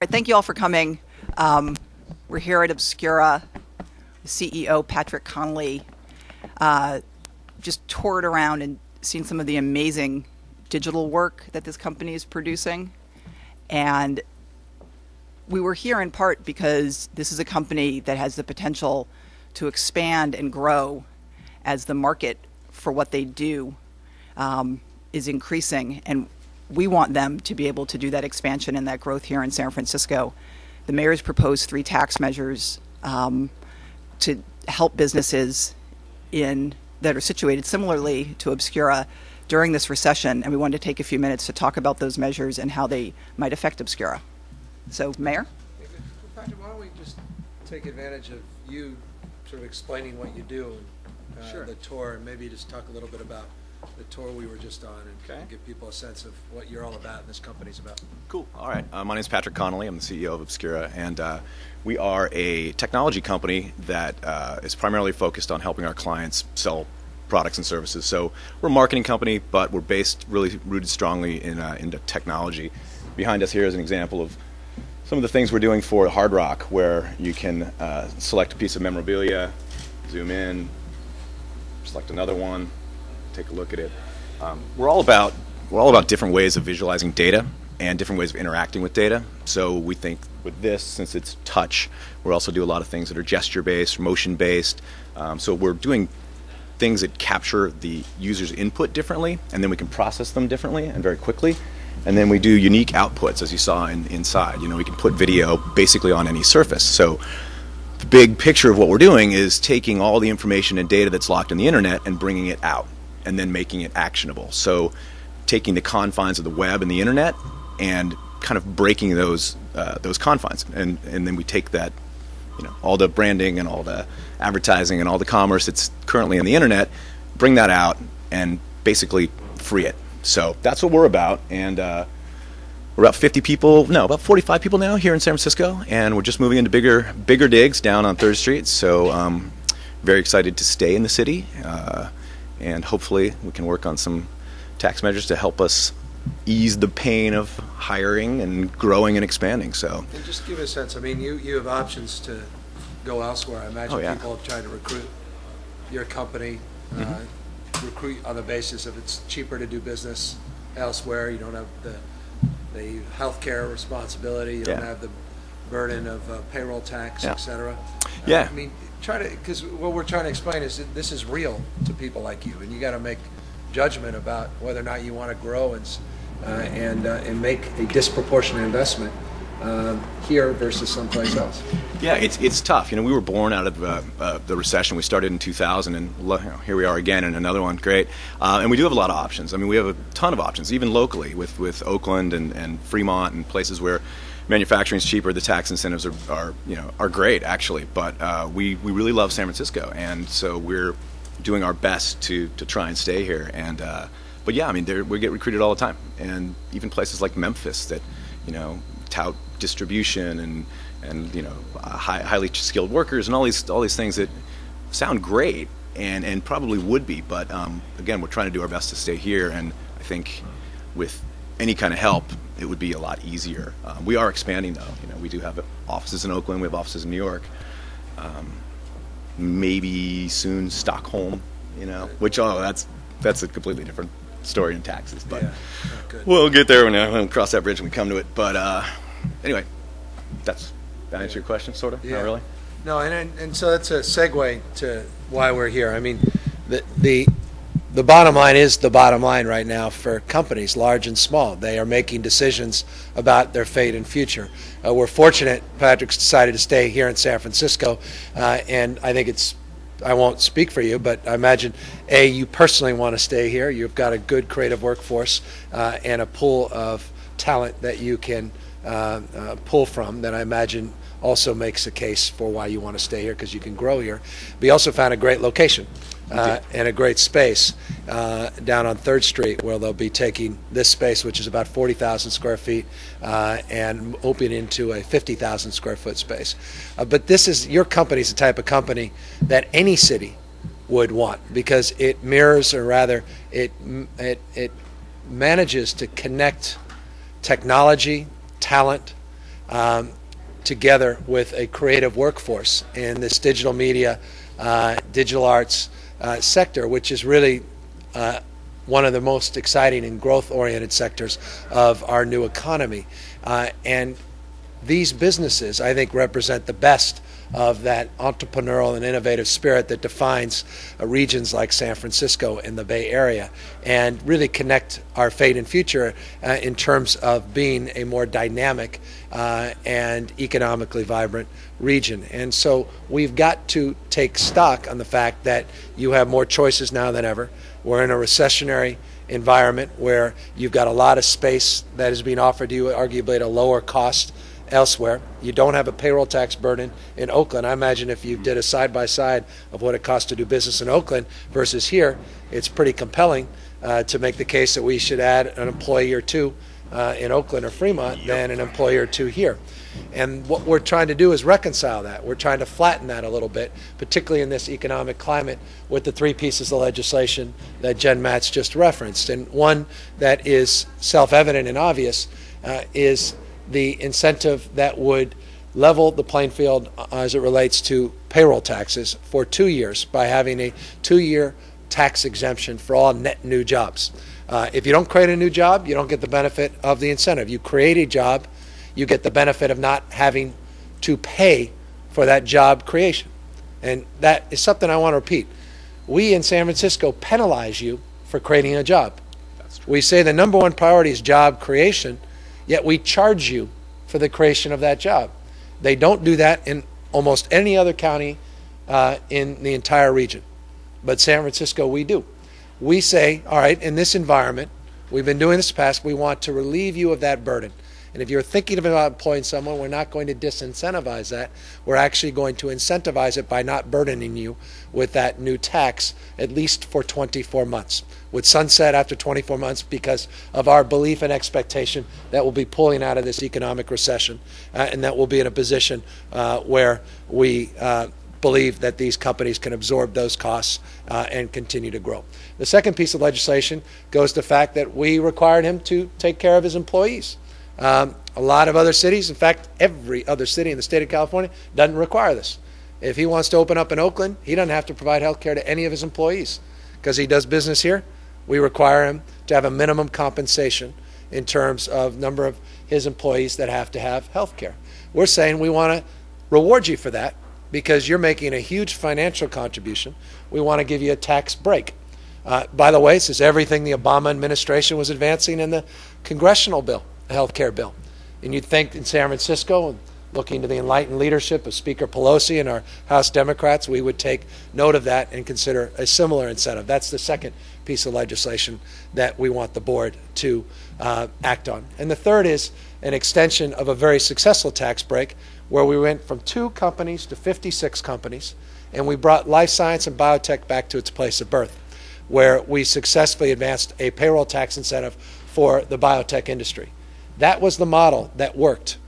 Thank you all for coming. We're here at Obscura. The CEO, Patrick Connolly, just toured around and seen some of the amazing digital work that this company is producing. And we were here in part because this is a company that has the potential to expand and grow as the market for what they do is increasing. And we want them to be able to do that expansion and that growth here in San Francisco. The mayor's proposed 3 tax measures to help businesses that are situated similarly to Obscura during this recession, and we wanted to take a few minutes to talk about those measures and how they might affect Obscura. So, Mayor? Patrick, why don't we just take advantage of you sort of explaining what you do, Sure. The tour, and maybe just talk a little bit about the tour we were just on, and give people a sense of what you're all about and this company's about. Cool. All right. My name is Patrick Connolly. I'm the CEO of Obscura, and we are a technology company that is primarily focused on helping our clients sell products and services. So we're a marketing company, but we're based really rooted strongly into technology. Behind us here is an example of some of the things we're doing for Hard Rock, where you can select a piece of memorabilia, zoom in, select another one, take a look at it. We're all about different ways of visualizing data and different ways of interacting with data. So we think with this, since it's touch, we also do a lot of things that are gesture-based, motion-based. So we're doing things that capture the user's input differently, and then we can process them differently and very quickly. And then we do unique outputs, as you saw inside. You know, we can put video basically on any surface. So the big picture of what we're doing is taking all the information and data that's locked in the internet and bringing it out, and then making it actionable. So taking the confines of the web and the internet and kind of breaking those confines. And then we take that, you know, all the branding and all the advertising and all the commerce that's currently on the internet, bring that out and basically free it. So that's what we're about. And we're about 50 people, no, about 45 people now here in San Francisco, and we're just moving into bigger digs down on 3rd Street. So very excited to stay in the city. And hopefully we can work on some tax measures to help us ease the pain of hiring and growing and expanding. So, And just give a sense, I mean, you have options to go elsewhere. I imagine people have tried to recruit your company, recruit on the basis of it's cheaper to do business elsewhere. You don't have the healthcare responsibility. You don't have the burden of payroll tax, et cetera. I mean, because what we're trying to explain is that this is real to people like you, and you got to make judgment about whether or not you want to grow and make a disproportionate investment here versus someplace else. Yeah, it's tough. You know, we were born out of the recession. We started in 2000, and here we are again in another one. Great, and we do have a lot of options. I mean, we have a ton of options, even locally with Oakland and Fremont and places where manufacturing is cheaper. The tax incentives are great actually, but we really love San Francisco, and so we're doing our best to try and stay here. And but yeah, I mean, we get recruited all the time, and even places like Memphis that, you know, tout distribution and you know, highly skilled workers and all these things that sound great and probably would be, but again, we're trying to do our best to stay here, and I think with any kind of help, it would be a lot easier. We are expanding, though. You know, we do have offices in Oakland. We have offices in New York. Maybe soon Stockholm. You know, which that's a completely different story in taxes. But we'll get there when we cross that bridge when we come to it. But anyway, that answer your question, sort of. Not really. No, and so that's a segue to why we're here. I mean, the bottom line is the bottom line right now for companies, large and small. They are making decisions about their fate and future. We're fortunate Patrick's decided to stay here in San Francisco, and I think I won't speak for you, but I imagine, you personally want to stay here. You've got a good creative workforce and a pool of talent that you can pull from that I imagine also makes a case for why you want to stay here, because you can grow here. But you also found a great location and a great space down on 3rd Street, where they'll be taking this space, which is about 40,000 square feet, and open into a 50,000 square foot space. But your company's the type of company that any city would want, because it mirrors, or rather, it manages to connect technology, talent, together with a creative workforce in this digital media, digital arts sector, which is really one of the most exciting and growth-oriented sectors of our new economy. And these businesses, I think, represent the best of that entrepreneurial and innovative spirit that defines regions like San Francisco and the Bay Area, and really connect our fate and future in terms of being a more dynamic and economically vibrant region. And so we've got to take stock on the fact that you have more choices now than ever. We're in a recessionary environment where you've got a lot of space that is being offered to you, arguably at a lower cost elsewhere. You don't have a payroll tax burden in Oakland. I imagine if you did a side-by-side of what it costs to do business in Oakland versus here, it's pretty compelling to make the case that we should add an employee or two in Oakland or Fremont than an employee or two here. And what we're trying to do is reconcile that. We're trying to flatten that a little bit, particularly in this economic climate, with the three pieces of legislation that Jen Matz just referenced. And one that is self-evident and obvious is the incentive that would level the playing field as it relates to payroll taxes for 2 years by having a 2-year tax exemption for all net new jobs. If you don't create a new job, you don't get the benefit of the incentive. You create a job, you get the benefit of not having to pay for that job creation. And that is something I want to repeat. We in San Francisco penalize you for creating a job. We say the number one priority is job creation, yet we charge you for the creation of that job. They don't do that in almost any other county in the entire region. But San Francisco, we do. We say, all right, in this environment, we've been doing this past, we want to relieve you of that burden. And if you're thinking about employing someone, we're not going to disincentivize that. We're actually going to incentivize it by not burdening you with that new tax, at least for 24 months. With sunset after 24 months because of our belief and expectation that we'll be pulling out of this economic recession and that we'll be in a position where we believe that these companies can absorb those costs and continue to grow. The second piece of legislation goes to the fact that we required him to take care of his employees. A lot of other cities, in fact, every other city in the state of California doesn't require this. If he wants to open up in Oakland, he doesn't have to provide health care to any of his employees because he does business here. We require him to have a minimum compensation in terms of number of his employees that have to have health care. We're saying we want to reward you for that because you're making a huge financial contribution. We want to give you a tax break. By the way, this is everything the Obama administration was advancing in the congressional bill, the health care bill. And you'd think in San Francisco, looking to the enlightened leadership of Speaker Pelosi and our House Democrats, we would take note of that and consider a similar incentive. That's the second piece of legislation that we want the board to act on. And the third is an extension of a very successful tax break where we went from 2 companies to 56 companies, and we brought life science and biotech back to its place of birth, where we successfully advanced a payroll tax incentive for the biotech industry. That was the model that worked.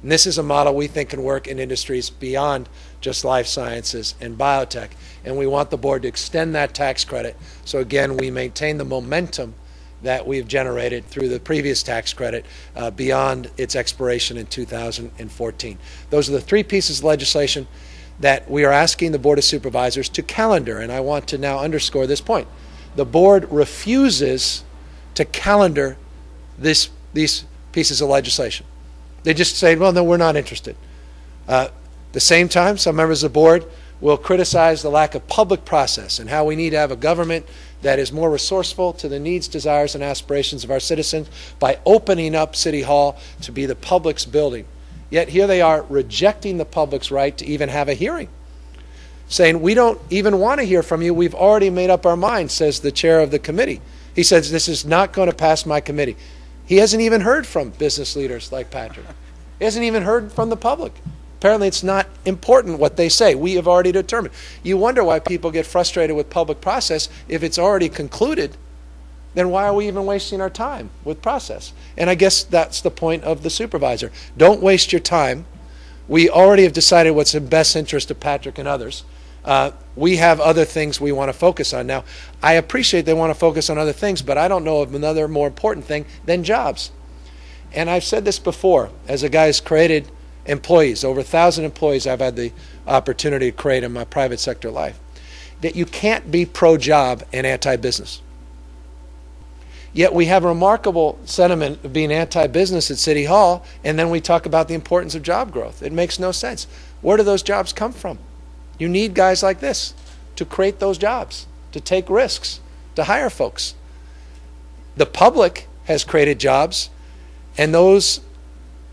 And this is a model we think can work in industries beyond just life sciences and biotech. And we want the board to extend that tax credit so, again, we maintain the momentum that we've generated through the previous tax credit beyond its expiration in 2014. Those are the 3 pieces of legislation that we are asking the Board of Supervisors to calendar. And I want to now underscore this point. The board refuses to calendar these pieces of legislation. They just say, well, no, we're not interested. At the same time, some members of the board will criticize the lack of public process and how we need to have a government that is more resourceful to the needs, desires, and aspirations of our citizens by opening up City Hall to be the public's building. Yet here they are rejecting the public's right to even have a hearing, saying, we don't even want to hear from you. We've already made up our mind, says the chair of the committee. He says, this is not going to pass my committee. He hasn't even heard from business leaders like Patrick. He hasn't even heard from the public. Apparently it's not important what they say. We have already determined. You wonder why people get frustrated with public process. If it's already concluded, then why are we even wasting our time with process? And I guess that's the point of the supervisor. Don't waste your time. We already have decided what's in best interest of Patrick and others. We have other things we want to focus on. Now, I appreciate they want to focus on other things, but I don't know of another more important thing than jobs. And I've said this before, as a guy who's created employees, over 1,000 employees I've had the opportunity to create in my private sector life, that you can't be pro-job and anti-business. Yet we have a remarkable sentiment of being anti-business at City Hall, and then we talk about the importance of job growth. It makes no sense. Where do those jobs come from? You need guys like this to create those jobs, to take risks, to hire folks. The public has created jobs, and those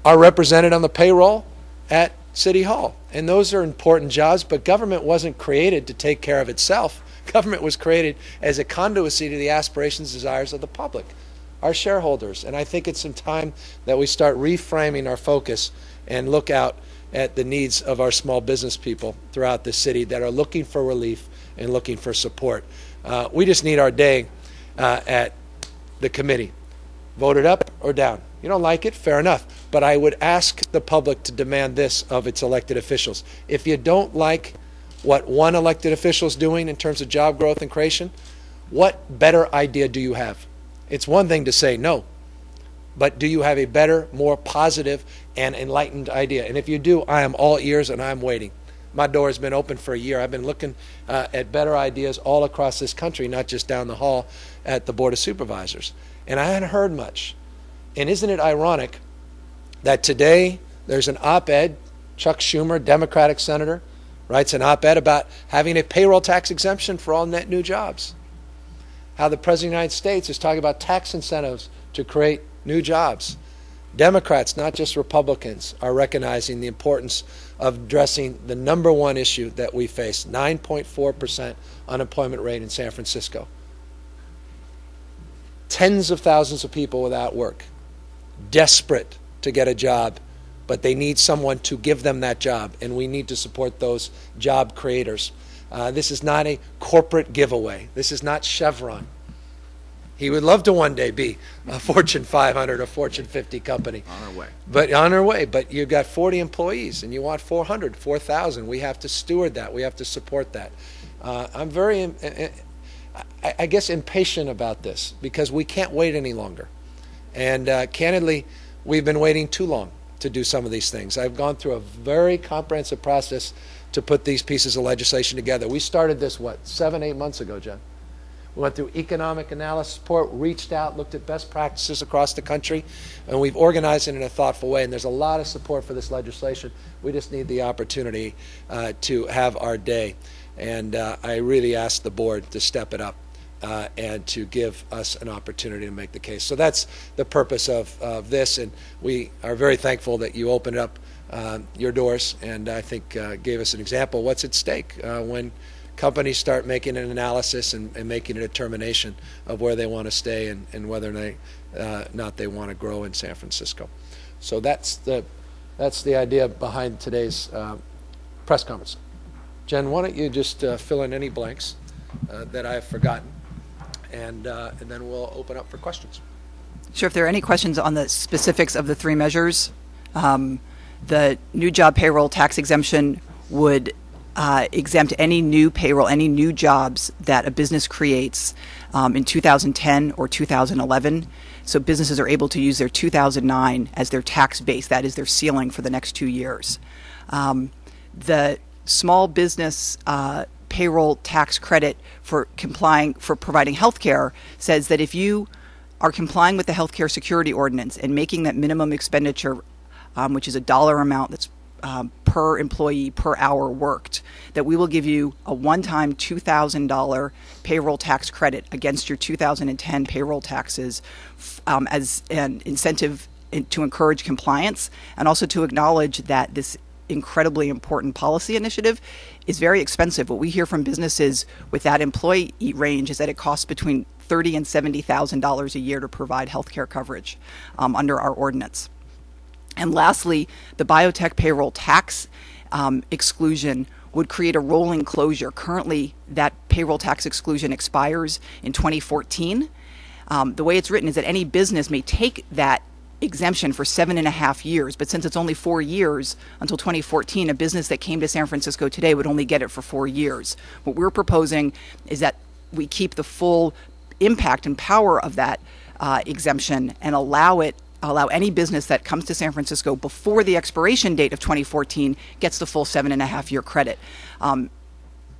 are represented on the payroll at City Hall. And those are important jobs, but government wasn't created to take care of itself. Government was created as a conduit to the aspirations and desires of the public, our shareholders. And I think it's some time that we start reframing our focus and look out at the needs of our small business people throughout the city that are looking for relief and looking for support. We just need our day at the committee. Vote it up or down. You don't like it, fair enough. But I would ask the public to demand this of its elected officials. If you don't like what one elected official is doing in terms of job growth and creation, what better idea do you have? It's one thing to say no, but do you have a better, more positive and enlightened idea? And if you do, I am all ears and I'm waiting. My door has been open for a year. I've been looking at better ideas all across this country, not just down the hall at the Board of Supervisors. And I hadn't heard much. And isn't it ironic that today there's an op-ed, Chuck Schumer, Democratic senator, writes an op-ed about having a payroll tax exemption for all net new jobs. How the President of the United States is talking about tax incentives to create new jobs. Democrats, not just Republicans, are recognizing the importance of addressing the number one issue that we face, 9.4% unemployment rate in San Francisco. Tens of thousands of people without work, desperate to get a job, but they need someone to give them that job, and we need to support those job creators. This is not a corporate giveaway. This is not Chevron. He would love to one day be a Fortune 500 or Fortune 50 company. On our way. But on our way. But you've got 40 employees, and you want 400, 4,000. We have to steward that. We have to support that. I'm very, I guess, impatient about this because we can't wait any longer. And candidly, we've been waiting too long to do some of these things. I've gone through a very comprehensive process to put these pieces of legislation together. We started this, 7, 8 months ago, Jen? We went through economic analysis report, reached out, looked at best practices across the country, and we've organized it in a thoughtful way. And there's a lot of support for this legislation. We just need the opportunity to have our day. And I really ask the board to step it up and to give us an opportunity to make the case. So that's the purpose of this, and we are very thankful that you opened up your doors and I think gave us an example of what's at stake when companies start making an analysis and making a determination of where they want to stay and whether or not they want to grow in San Francisco. So that's the idea behind today's press conference. Jen, why don't you just fill in any blanks that I have forgotten, and then we'll open up for questions. Sure. If there are any questions on the specifics of the three measures, the new job payroll tax exemption would exempt any new payroll, any new jobs that a business creates in 2010 or 2011. So businesses are able to use their 2009 as their tax base. That is their ceiling for the next 2 years. The small business payroll tax credit for providing health care says that if you are complying with the health care security ordinance and making that minimum expenditure, which is a dollar amount that's per employee per hour worked, that we will give you a one-time $2,000 payroll tax credit against your 2010 payroll taxes as an incentive to encourage compliance, and also to acknowledge that this incredibly important policy initiative is very expensive. What we hear from businesses with that employee range is that it costs between $30,000 and $70,000 a year to provide health care coverage under our ordinance. And lastly, the biotech payroll tax exclusion would create a rolling closure. Currently, that payroll tax exclusion expires in 2014. The way it's written is that any business may take that exemption for 7.5 years, but since it's only 4 years until 2014, a business that came to San Francisco today would only get it for 4 years. What we're proposing is that we keep the full impact and power of that exemption and allow it allow any business that comes to San Francisco before the expiration date of 2014 gets the full 7.5-year credit.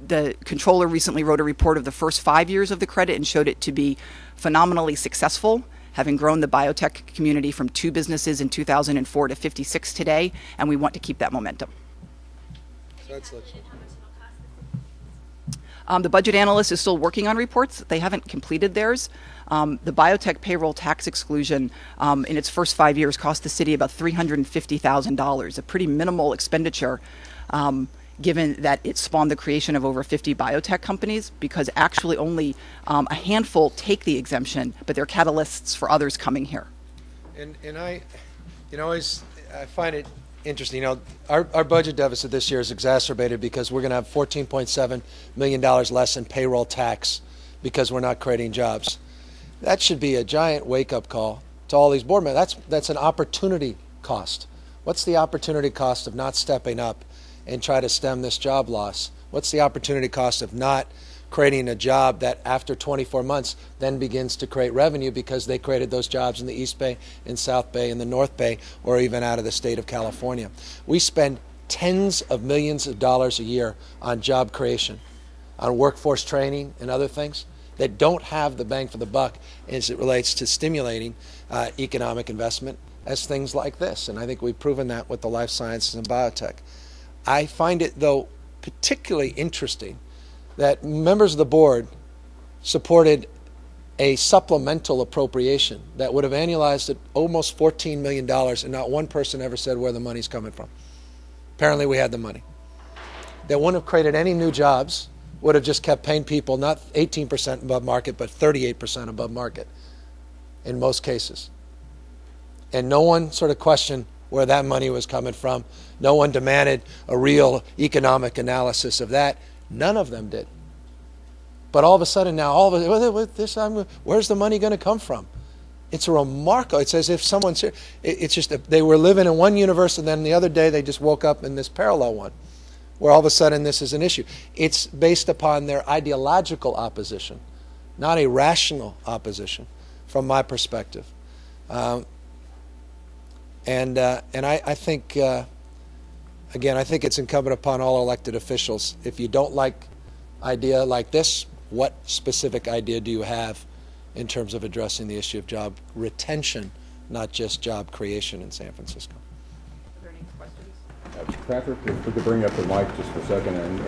The controller recently wrote a report of the first 5 years of the credit and showed it to be phenomenally successful, having grown the biotech community from 2 businesses in 2004 to 56 today, and we want to keep that momentum. The budget analyst is still working on reports. They haven't completed theirs. The Biotech payroll tax exclusion in its first 5 years cost the city about $350,000, a pretty minimal expenditure given that it spawned the creation of over 50 biotech companies, because actually only a handful take the exemption, but they're catalysts for others coming here. And I find it interesting. Our budget deficit this year is exacerbated because we're going to have $14.7 million less in payroll tax because we're not creating jobs. That should be a giant wake-up call to all these board members. That's an opportunity cost. What's the opportunity cost of not stepping up and try to stem this job loss? What's the opportunity cost of not creating a job that after 24 months then begins to create revenue because they created those jobs in the East Bay, in South Bay, in the North Bay, or even out of the state of California? We spend tens of millions of dollars a year on job creation, on workforce training and other things that don't have the bang for the buck as it relates to stimulating economic investment as things like this. And I think we've proven that with the life sciences and biotech. I find it, though, particularly interesting that members of the board supported a supplemental appropriation that would have annualized at almost $14 million, and not one person ever said where the money's coming from. Apparently we had the money. That wouldn't have created any new jobs, would have just kept paying people not 18% above market, but 38% above market in most cases. And no one sort of questioned where that money was coming from. No one demanded a real economic analysis of that. None of them did. But all of a sudden now, where's the money going to come from? It's remarkable. It's as if someone's here. It's just that they were living in one universe, and then the other day they just woke up in this parallel one, where all of a sudden this is an issue. It's based upon their ideological opposition, not a rational opposition, from my perspective. And I think, again, I think it's incumbent upon all elected officials. If you don't like idea like this, what specific idea do you have in terms of addressing the issue of job retention, not just job creation in San Francisco? Are there any questions? Patrick, if we could bring up the mic just for a second, and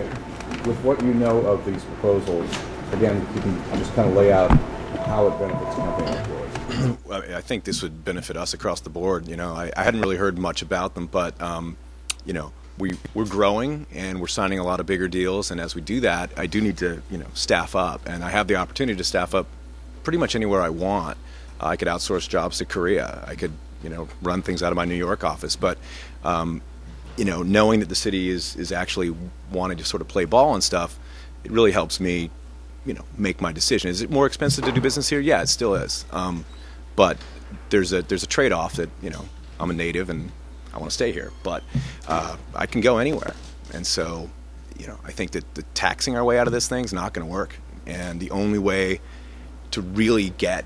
with what you know of these proposals, again, you can just kind of lay out how it benefits company employees. Well, I think this would benefit us across the board. I hadn't really heard much about them, but we're growing and we're signing a lot of bigger deals, and as we do that, I do need to staff up, and I have the opportunity to staff up pretty much anywhere I want. I could outsource jobs to Korea. I could run things out of my New York office, but knowing that the city is actually wanting to sort of play ball and stuff, it really helps me make my decision. Is it more expensive to do business here? Yeah, it still is. But there's a trade-off that I'm a native and I want to stay here, but I can go anywhere. And so I think that the taxing our way out of this thing is not going to work. And the only way to really get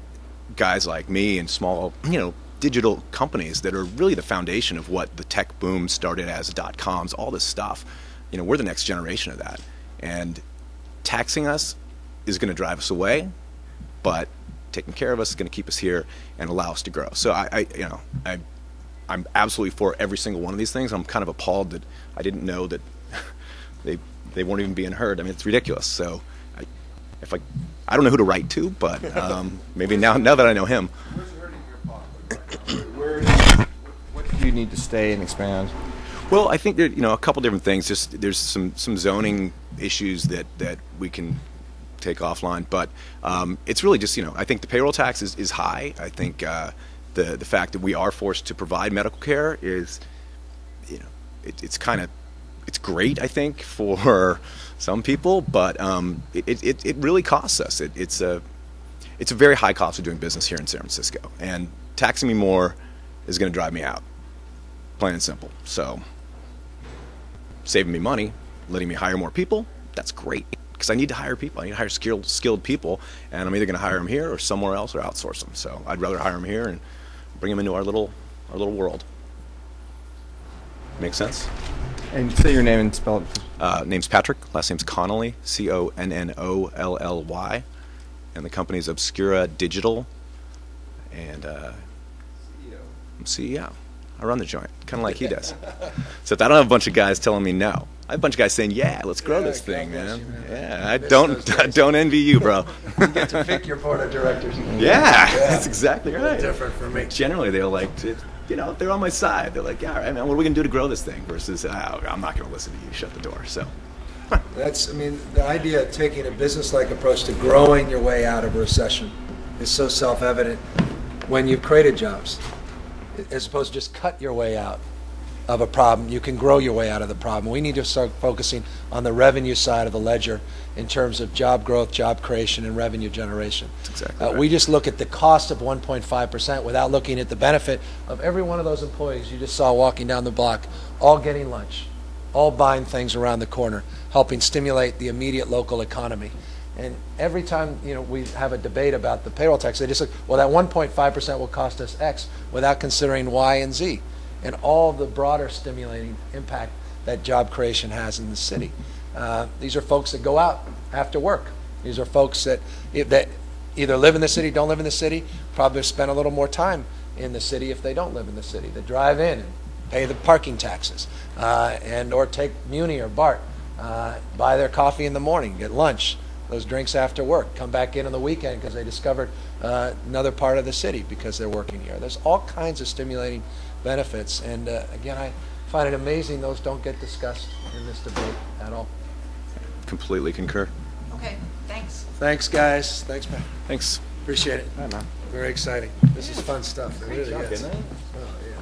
guys like me and small digital companies that are really the foundation of what the tech boom started as, .coms, all this stuff, we're the next generation of that. And taxing us is going to drive us away, but taking care of us is going to keep us here and allow us to grow. So I'm absolutely for every single one of these things. I'm kind of appalled that I didn't know that they weren't even being heard. I mean, it's ridiculous. So I don't know who to write to, but maybe now that I know him. Where's hurting your pocket? What do you need to stay and expand? Well, I think there a couple different things. Just there's some zoning issues that we can take offline, but it's really just I think the payroll tax is high. I think the fact that we are forced to provide medical care is it's great, I think, for some people, but it really costs us. It's a very high cost of doing business here in San Francisco, and taxing me more is going to drive me out, plain and simple. So saving me money, letting me hire more people, that's great, because I need to hire people. I need to hire skilled people, and I'm either going to hire them here or somewhere else or outsource them. So I'd rather hire them here and bring them into our little world. Make sense? And say your name and spell it. Name's Patrick. Last name's Connolly. Connolly. And the company's Obscura Digital. And I'm CEO. I run the joint, kind of like he does. So I don't have a bunch of guys telling me no. I have a bunch of guys saying, "Yeah, let's grow this thing, man." Yeah, I don't envy you, bro. You get to pick your board of directors. Yeah, that's exactly right. Different for me. Generally, they're like, they're on my side. They're like, "Yeah, all right, man, what are we gonna do to grow this thing?" Versus, "I'm not gonna listen to you. Shut the door." So. The idea of taking a business-like approach to growing your way out of a recession is so self-evident when you've created jobs. As opposed to just cut your way out of a problem, you can grow your way out of the problem. We need to start focusing on the revenue side of the ledger in terms of job growth, job creation, and revenue generation. That's exactly right. We just look at the cost of 1.5% without looking at the benefit of every one of those employees you just saw walking down the block, all getting lunch, all buying things around the corner, helping stimulate the immediate local economy. And every time we have a debate about the payroll tax, they just look, well, that 1.5% will cost us X without considering Y and Z and all the broader stimulating impact that job creation has in the city. These are folks that go out after work. These are folks that either live in the city, don't live in the city, probably spend a little more time in the city if they don't live in the city. They drive in and pay the parking taxes and or take Muni or BART, buy their coffee in the morning, get lunch, those drinks after work, come back in on the weekend because they discovered another part of the city because they're working here. There's all kinds of stimulating benefits, and again, I find it amazing those don't get discussed in this debate at all. Completely concur. Okay, thanks. Thanks, guys. Thanks, man. Thanks. Appreciate it. Hi, man. Very exciting. This is fun stuff. It really is. Isn't it? Oh, yeah.